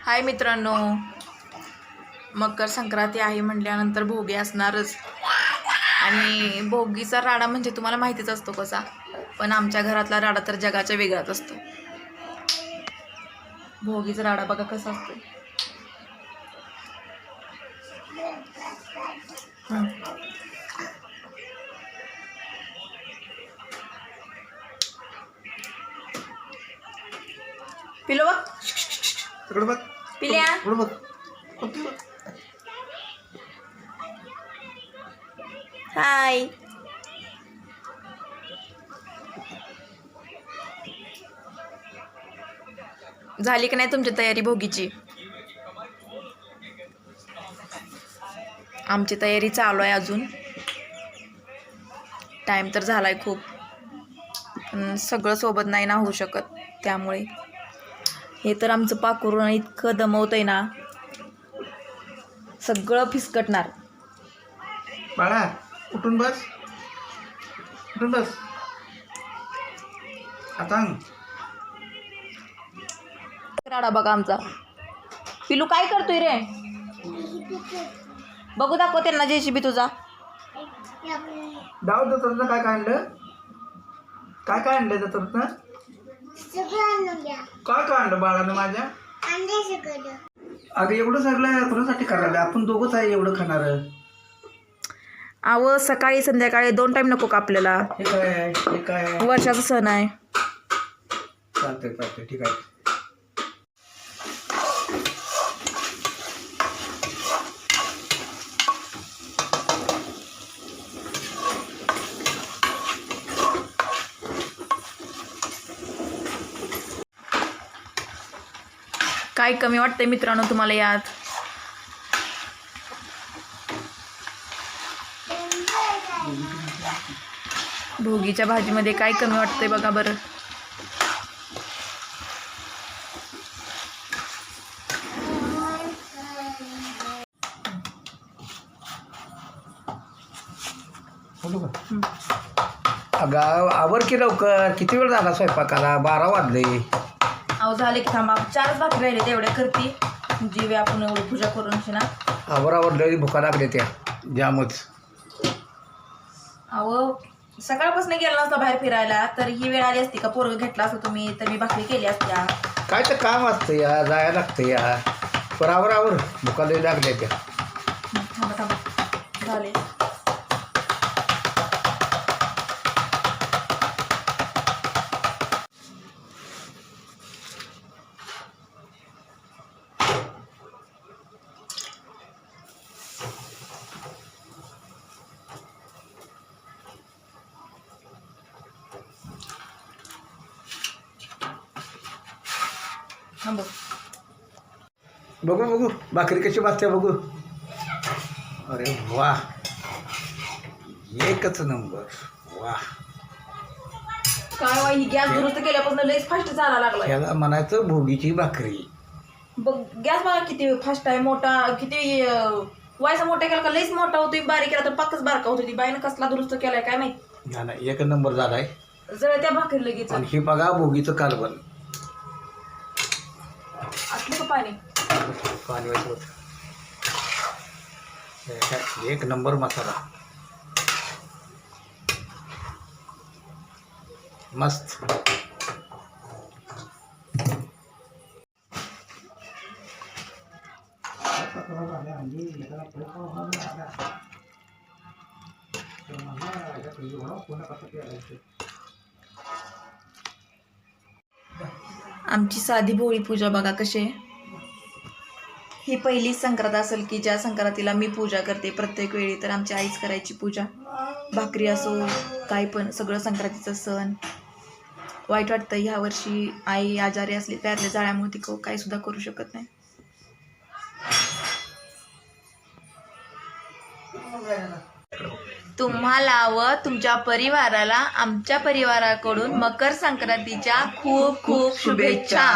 हाय मित्रांनो, मकर संक्रांती आहे म्हटल्यानंतर भोगी असणारच. आणि भोगीचा राडा म्हणजे तुम्हाला माहितीच असतो कसा, पण आमच्या घरातला राडा तर जगाच्या वेगळाच असतो. भोगीचा राडा बघा कसा असतो. पिलो बघ, पिल्या हाय. झाली की नाही तुमची तयारी भोगीची? आमची तयारी चालू आहे अजून. टाइम तर झालाय खूप, पण सगळं सोबत नाही ना होऊ शकत. त्यामुळे हे तर आमचं पाखरून इतकं दमवतंय ना, सगळं फिसकटणार. बाळा उठून बस, उठून बस आता. राडा बघा आमचा. पिलू काय करतोय रे? बघू दाखव त्यांना जेसीबी तुझा. डाव दत्तरत्न काय काय आणलं? काय काय आणलं दत्तरत्न? काय काय आणलं बाळानं माझ्या? अगं एवढं सगळं कोणासाठी करायला? आपण दोघंच आहे एवढं खाणार. आव सकाळी संध्याकाळी 2 टाइम नको का आपल्याला? हे काय आहे? हे काय आहे? वर्षाचा सण आहे. चालतंय चालतंय, ठीक आहे. काय कमी वाटतंय मित्रांनो तुम्हाला यात? भोगीच्या भाजीमध्ये काय कमी वाटतंय बघा बरं. अगं आवर की लवकर, किती वेळ झाला स्वयंपाकाला? 12 वाजले. अहो झाले की थांबा, 4 भाकरी राहिले तेवढ्या करते. जीवे आपण एवढी पूजा करून ना. आवर लई भुका लागले त्या जामच. अहो सकाळपासून गेला नसता बाहेर फिरायला तर ही वेळ आली असती का? पोरग घेतला असतो तुम्ही तर मी भाकरी केली असत्या. काय तर काम असतं या, जायला लागतं या. बरोबर आवर, भुका लई लागल्या त्या. थांबा थांबा झाले. बघू बघू भाकरी कशी भाजते बघू. अरे वा, एकच नंबर. वा, काय ही गॅस दुरुस्त केल्यापासून लईच फास्ट चालायला लागलाय. याला म्हणायचं भोगीची भाकरी. बघ गॅस बघा किती फास्ट आहे. मोठा किती व्हायचा मोठा केला का लईच मोठा होतोय, बारीक केला तर पक्कच बारका होतो. ती बाईनं कसला दुरुस्त केलाय काय माहिती. ना एक नंबर झालाय. जळ त्या भाकरी लगेच. आणि हे बघा भोगीचं कालवण. असलं का पाणी? पाणी होत. एक नंबर मसाला, मस्त. आमची साधी भोळी पूजा बघा कशी आहे. ही पहिली संक्रांत असेल की ज्या संक्रांतीला मी पूजा करते प्रत्येक वेळी. तर आमची आईच करायची पूजा. भाकरी असो काय पण, सगळं संक्रांतीचं सण. वाईट वाटतं ह्या वर्षी आई आजारी असली, प्यारल्या जाळ्यामुळे ती काही सुद्धा करू शकत नाही. तुम्हाला व तुमच्या परिवाराला आमच्या परिवाराकडून मकर संक्रांतीच्या खूप खूप शुभेच्छा.